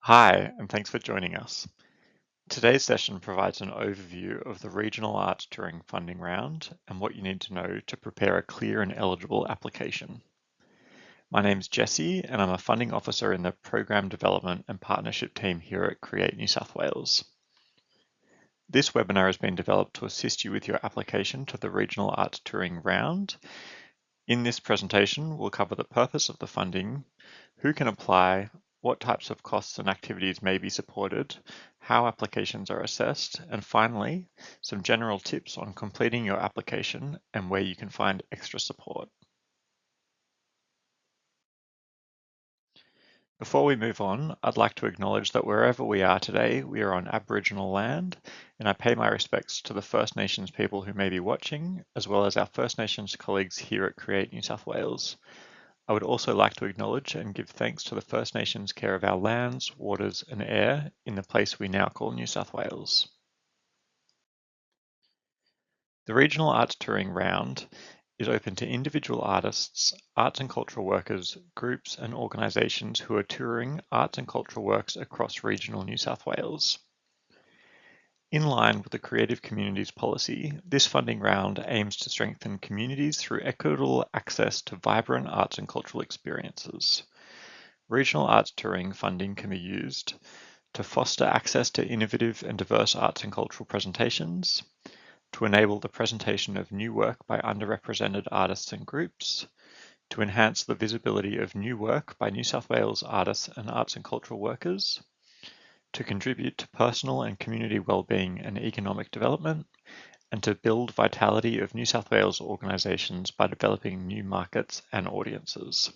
Hi, and thanks for joining us. Today's session provides an overview of the Regional Arts Touring Funding Round and what you need to know to prepare a clear and eligible application. My name's Jesse, and I'm a funding officer in the Program Development and Partnership team here at Create New South Wales. This webinar has been developed to assist you with your application to the Regional Arts Touring Round. In this presentation, we'll cover the purpose of the funding, who can apply, what types of costs and activities may be supported, how applications are assessed, and finally, some general tips on completing your application and where you can find extra support. Before we move on, I'd like to acknowledge that wherever we are today, we are on Aboriginal land, and I pay my respects to the First Nations people who may be watching, as well as our First Nations colleagues here at Create New South Wales. I would also like to acknowledge and give thanks to the First Nations care of our lands, waters and air in the place we now call New South Wales. The Regional Arts Touring Round is open to individual artists, arts and cultural workers, groups and organisations who are touring arts and cultural works across regional New South Wales. In line with the Creative Communities policy, this funding round aims to strengthen communities through equitable access to vibrant arts and cultural experiences. Regional arts touring funding can be used to foster access to innovative and diverse arts and cultural presentations, to enable the presentation of new work by underrepresented artists and groups, to enhance the visibility of new work by New South Wales artists and arts and cultural workers, to contribute to personal and community wellbeing and economic development, and to build vitality of New South Wales organisations by developing new markets and audiences.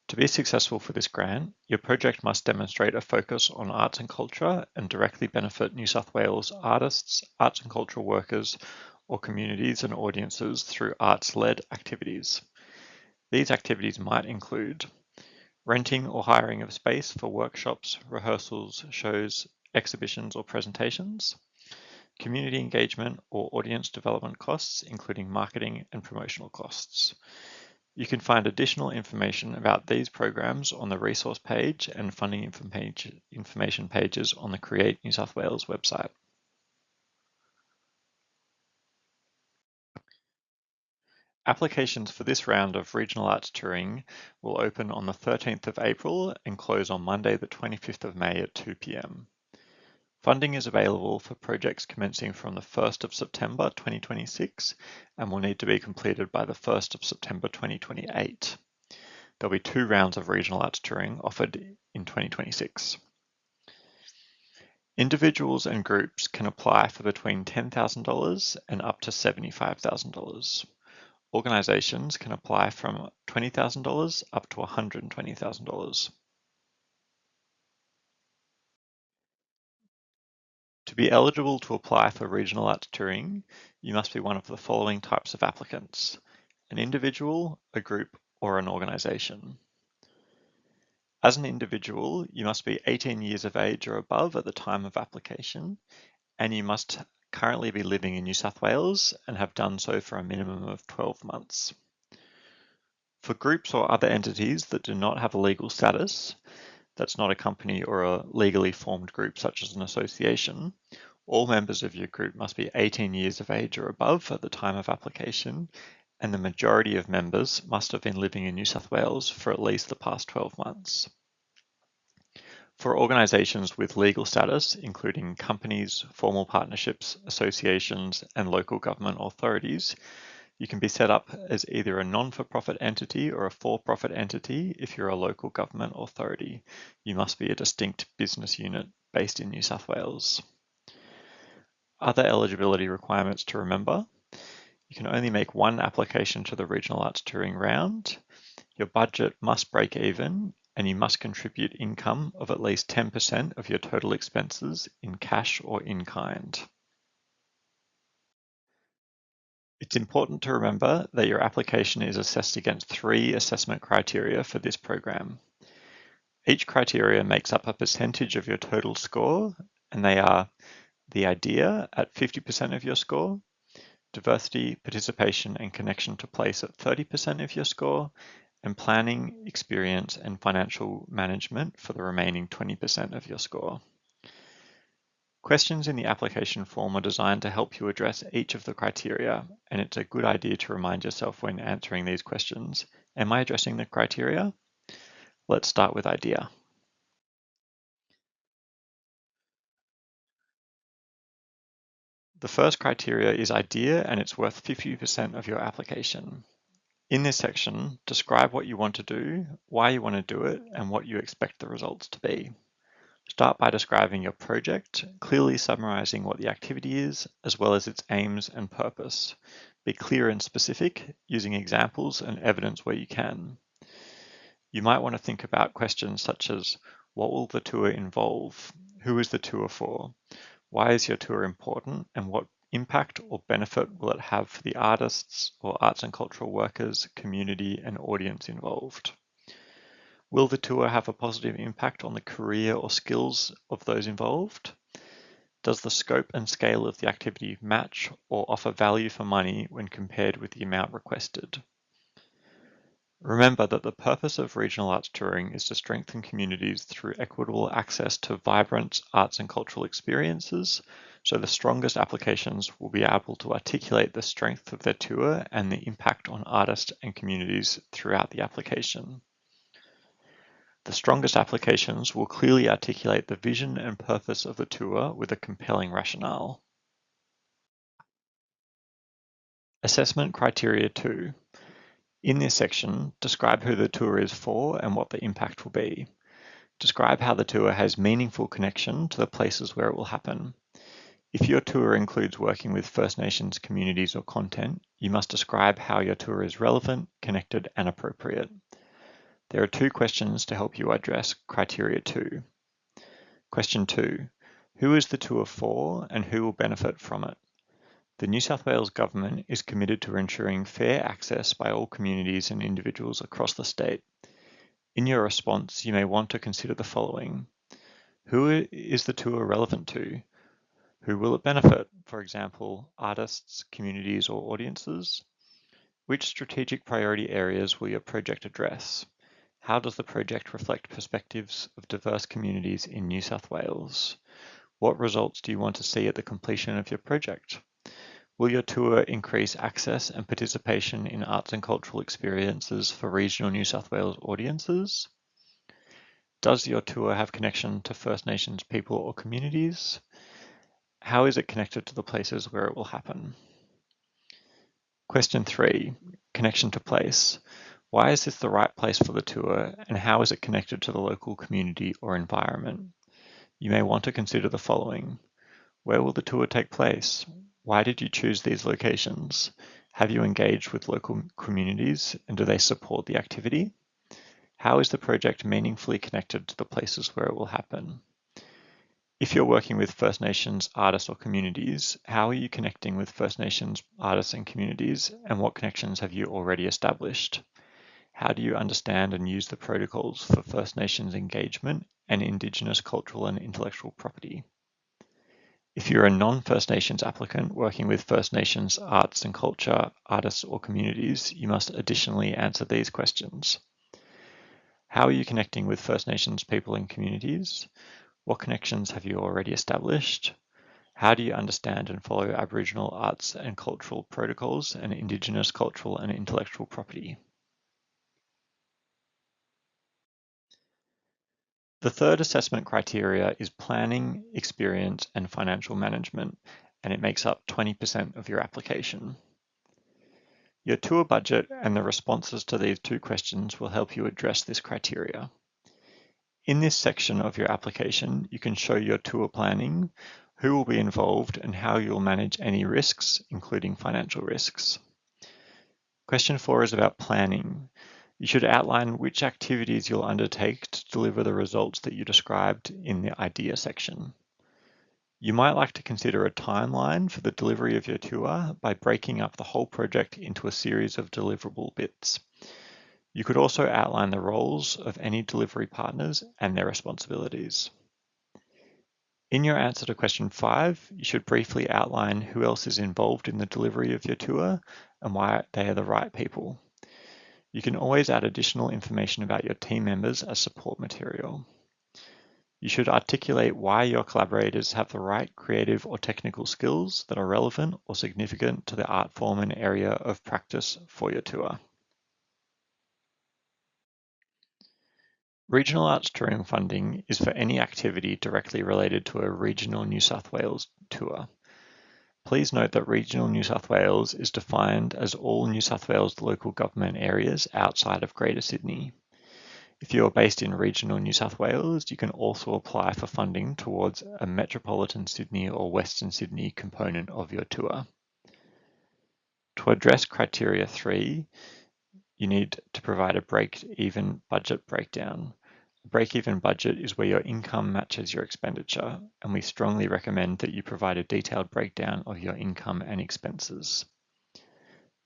To be successful for this grant, your project must demonstrate a focus on arts and culture and directly benefit New South Wales artists, arts and cultural workers, or communities and audiences through arts-led activities. These activities might include renting or hiring of space for workshops, rehearsals, shows, exhibitions, or presentations, community engagement or audience development costs, including marketing and promotional costs. You can find additional information about these programs on the resource page and funding information pages on the Create New South Wales website. Applications for this round of Regional Arts Touring will open on the 13th of April and close on Monday the 25th of May at 2 p.m. Funding is available for projects commencing from the 1st of September 2026 and will need to be completed by the 1st of September 2028. There'll be 2 rounds of Regional Arts Touring offered in 2026. Individuals and groups can apply for between $10,000 and up to $75,000. Organisations can apply from $20,000 up to $120,000. To be eligible to apply for Regional Arts Touring, you must be one of the following types of applicants: an individual, a group, or an organisation. As an individual, you must be 18 years of age or above at the time of application, and you must currently be living in New South Wales and have done so for a minimum of 12 months. For groups or other entities that do not have a legal status, that's not a company or a legally formed group such as an association, all members of your group must be 18 years of age or above at the time of application, and the majority of members must have been living in New South Wales for at least the past 12 months. For organisations with legal status, including companies, formal partnerships, associations, and local government authorities, you can be set up as either a non-for-profit entity or a for-profit entity if you're a local government authority. You must be a distinct business unit based in New South Wales. Other eligibility requirements to remember: you can only make one application to the Regional Arts Touring Round. Your budget must break even, and you must contribute income of at least 10% of your total expenses in cash or in kind. It's important to remember that your application is assessed against 3 assessment criteria for this program. Each criteria makes up a percentage of your total score, and they are the idea at 50% of your score, diversity, participation, and connection to place at 30% of your score, and planning, experience, and financial management for the remaining 20% of your score. Questions in the application form are designed to help you address each of the criteria, and it's a good idea to remind yourself when answering these questions, am I addressing the criteria? Let's start with idea. The first criteria is idea, and it's worth 50% of your application. In this section, describe what you want to do, why you want to do it, and what you expect the results to be. Start by describing your project, clearly summarizing what the activity is, as well as its aims and purpose. Be clear and specific, using examples and evidence where you can. You might want to think about questions such as, what will the tour involve? Who is the tour for? Why is your tour important, and what impact or benefit will it have for the artists or arts and cultural workers, community, and audience involved? Will the tour have a positive impact on the career or skills of those involved? Does the scope and scale of the activity match or offer value for money when compared with the amount requested? Remember that the purpose of regional arts touring is to strengthen communities through equitable access to vibrant arts and cultural experiences, so the strongest applications will be able to articulate the strength of their tour and the impact on artists and communities throughout the application. The strongest applications will clearly articulate the vision and purpose of the tour with a compelling rationale. Assessment Criteria 2. In this section, describe who the tour is for and what the impact will be. Describe how the tour has meaningful connection to the places where it will happen. If your tour includes working with First Nations communities or content, you must describe how your tour is relevant, connected, and appropriate. There are 2 questions to help you address Criteria 2. Question 2. Who is the tour for and who will benefit from it? The New South Wales Government is committed to ensuring fair access by all communities and individuals across the state. In your response, you may want to consider the following. Who is the tour relevant to? Who will it benefit? For example, artists, communities, or audiences? Which strategic priority areas will your project address? How does the project reflect perspectives of diverse communities in New South Wales? What results do you want to see at the completion of your project? Will your tour increase access and participation in arts and cultural experiences for regional New South Wales audiences? Does your tour have connection to First Nations people or communities? How is it connected to the places where it will happen? Question 3, connection to place. Why is this the right place for the tour, and how is it connected to the local community or environment? You may want to consider the following. Where will the tour take place? Why did you choose these locations? Have you engaged with local communities, and do they support the activity? How is the project meaningfully connected to the places where it will happen? If you're working with First Nations artists or communities, how are you connecting with First Nations artists and communities, and what connections have you already established? How do you understand and use the protocols for First Nations engagement and Indigenous cultural and intellectual property? If you're a non-First Nations applicant working with First Nations arts and culture, artists or communities, you must additionally answer these questions. How are you connecting with First Nations people and communities? What connections have you already established? How do you understand and follow Aboriginal arts and cultural protocols and Indigenous cultural and intellectual property? The third assessment criteria is planning, experience, and financial management, and it makes up 20% of your application. Your tour budget and the responses to these 2 questions will help you address this criteria. In this section of your application, you can show your tour planning, who will be involved, and how you'll manage any risks, including financial risks. Question 4 is about planning. You should outline which activities you'll undertake to deliver the results that you described in the idea section. You might like to consider a timeline for the delivery of your tour by breaking up the whole project into a series of deliverable bits. You could also outline the roles of any delivery partners and their responsibilities. In your answer to question 5, you should briefly outline who else is involved in the delivery of your tour and why they are the right people. You can always add additional information about your team members as support material. You should articulate why your collaborators have the right creative or technical skills that are relevant or significant to the art form and area of practice for your tour. Regional Arts Touring funding is for any activity directly related to a regional New South Wales tour. Please note that regional New South Wales is defined as all New South Wales local government areas outside of Greater Sydney. If you are based in regional New South Wales, you can also apply for funding towards a Metropolitan Sydney or Western Sydney component of your tour. To address criteria 3, you need to provide a break-even budget breakdown. A break-even budget is where your income matches your expenditure, and we strongly recommend that you provide a detailed breakdown of your income and expenses.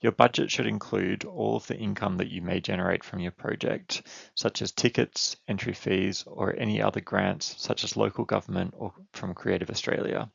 Your budget should include all of the income that you may generate from your project, such as tickets, entry fees, or any other grants, such as local government or from Creative Australia,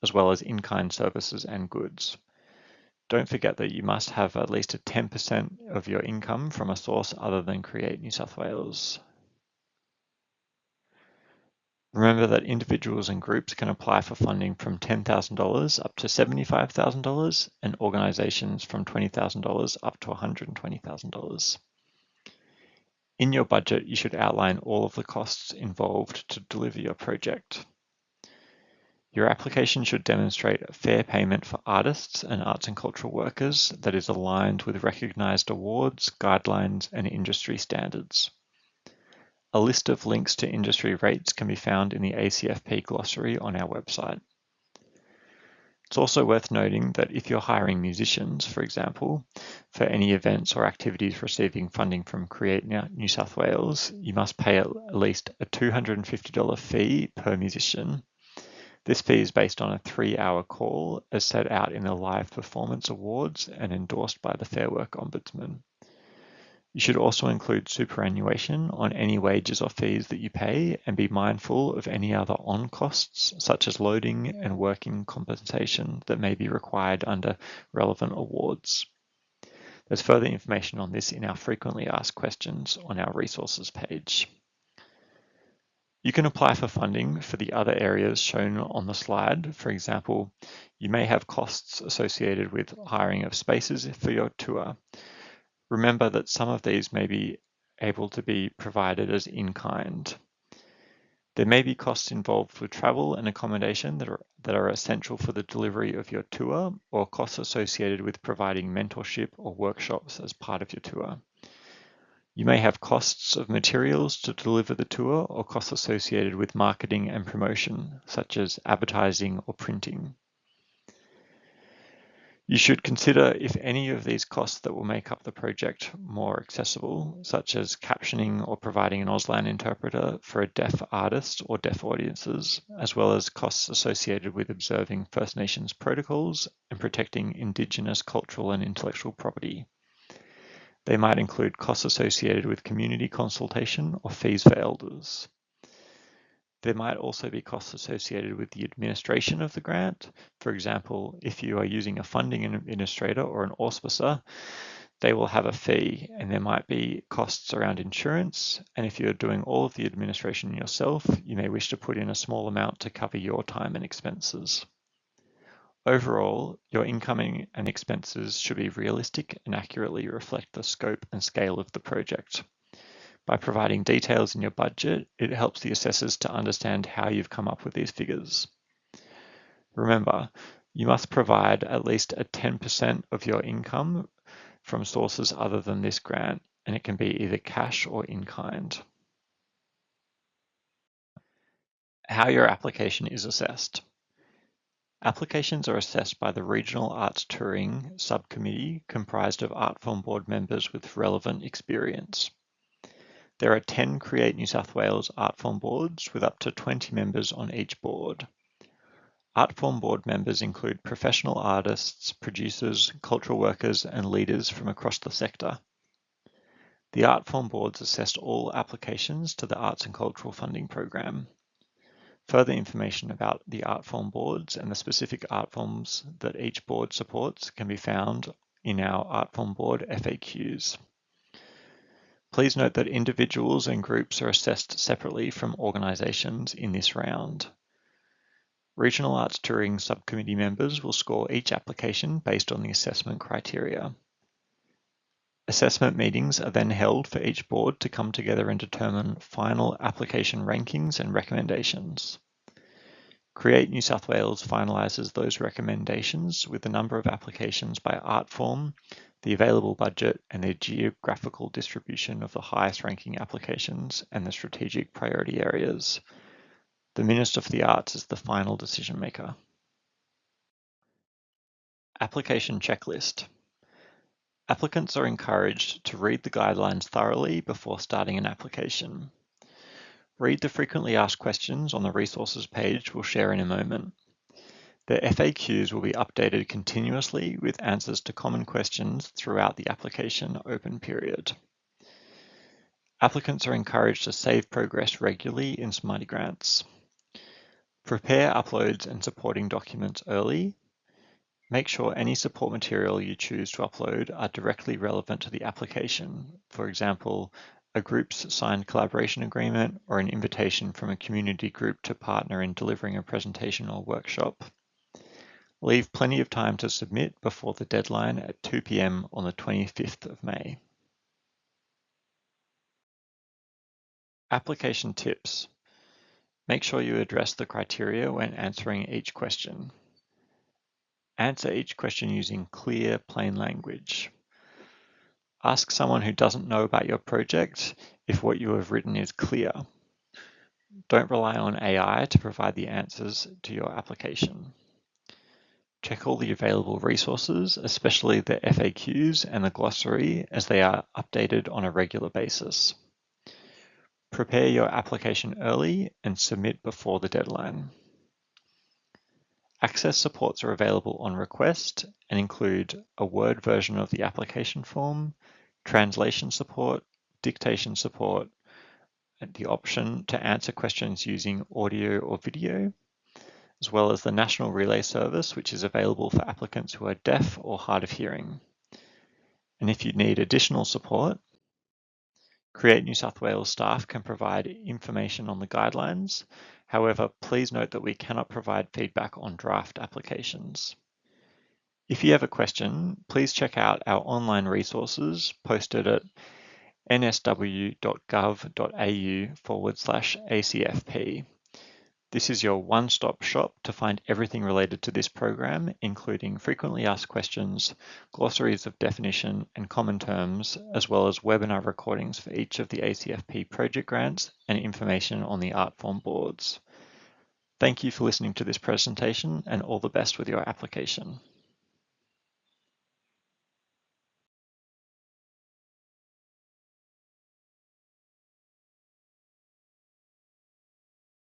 as well as in-kind services and goods. Don't forget that you must have at least a 10% of your income from a source other than Create New South Wales. Remember that individuals and groups can apply for funding from $10,000 up to $75,000 and organizations from $20,000 up to $120,000. In your budget, you should outline all of the costs involved to deliver your project. Your application should demonstrate fair payment for artists and arts and cultural workers that is aligned with recognized awards, guidelines, and industry standards. A list of links to industry rates can be found in the ACFP glossary on our website. It's also worth noting that if you're hiring musicians, for example, for any events or activities receiving funding from Create New South Wales, you must pay at least a $250 fee per musician. This fee is based on a 3-hour call as set out in the Live Performance Awards and endorsed by the Fair Work Ombudsman. You should also include superannuation on any wages or fees that you pay and be mindful of any other on costs such as loading and working compensation that may be required under relevant awards. There's further information on this in our frequently asked questions on our resources page. You can apply for funding for the other areas shown on the slide. For example, you may have costs associated with hiring of spaces for your tour. Remember that some of these may be able to be provided as in-kind. There may be costs involved with travel and accommodation that are essential for the delivery of your tour, or costs associated with providing mentorship or workshops as part of your tour. You may have costs of materials to deliver the tour or costs associated with marketing and promotion, such as advertising or printing. You should consider if any of these costs that will make up the project more accessible, such as captioning or providing an Auslan interpreter for a deaf artist or deaf audiences, as well as costs associated with observing First Nations protocols and protecting Indigenous cultural and intellectual property. They might include costs associated with community consultation or fees for elders. There might also be costs associated with the administration of the grant. For example, if you are using a funding administrator or an auspicer, they will have a fee, and there might be costs around insurance. And if you're doing all of the administration yourself, you may wish to put in a small amount to cover your time and expenses. Overall, your income and expenses should be realistic and accurately reflect the scope and scale of the project. By providing details in your budget, it helps the assessors to understand how you've come up with these figures. Remember, you must provide at least a 10% of your income from sources other than this grant, and it can be either cash or in-kind. How your application is assessed. Applications are assessed by the Regional Arts Touring Subcommittee comprised of Art Form Board members with relevant experience. There are 10 Create New South Wales Art Form Boards with up to 20 members on each board. Art Form Board members include professional artists, producers, cultural workers, and leaders from across the sector. The Art Form Boards assessed all applications to the Arts and Cultural Funding Program. Further information about the Art Form Boards and the specific art forms that each board supports can be found in our Art Form Board FAQs. Please note that individuals and groups are assessed separately from organisations in this round. Regional Arts Touring Subcommittee members will score each application based on the assessment criteria. Assessment meetings are then held for each board to come together and determine final application rankings and recommendations. Create New South Wales finalises those recommendations with the number of applications by art form, the available budget, and the geographical distribution of the highest ranking applications and the strategic priority areas. The Minister for the Arts is the final decision maker. Application checklist. Applicants are encouraged to read the guidelines thoroughly before starting an application. Read the frequently asked questions on the resources page we'll share in a moment. The FAQs will be updated continuously with answers to common questions throughout the application open period. Applicants are encouraged to save progress regularly in Smarty Grants. Prepare uploads and supporting documents early. Make sure any support material you choose to upload are directly relevant to the application. For example, a group's signed collaboration agreement or an invitation from a community group to partner in delivering a presentation or workshop. Leave plenty of time to submit before the deadline at 2 p.m. on the 25th of May. Application tips. Make sure you address the criteria when answering each question. Answer each question using clear, plain language. Ask someone who doesn't know about your project if what you have written is clear. Don't rely on AI to provide the answers to your application. Check all the available resources, especially the FAQs and the glossary, as they are updated on a regular basis. Prepare your application early and submit before the deadline. Access supports are available on request and include a Word version of the application form, translation support, dictation support, and the option to answer questions using audio or video, as well as the National Relay Service, which is available for applicants who are deaf or hard of hearing. And if you need additional support, Create New South Wales staff can provide information on the guidelines. However, please note that we cannot provide feedback on draft applications. If you have a question, please check out our online resources posted at nsw.gov.au/ACFP. This is your one-stop shop to find everything related to this program, including frequently asked questions, glossaries of definition and common terms, as well as webinar recordings for each of the ACFP project grants and information on the art form boards. Thank you for listening to this presentation and all the best with your application.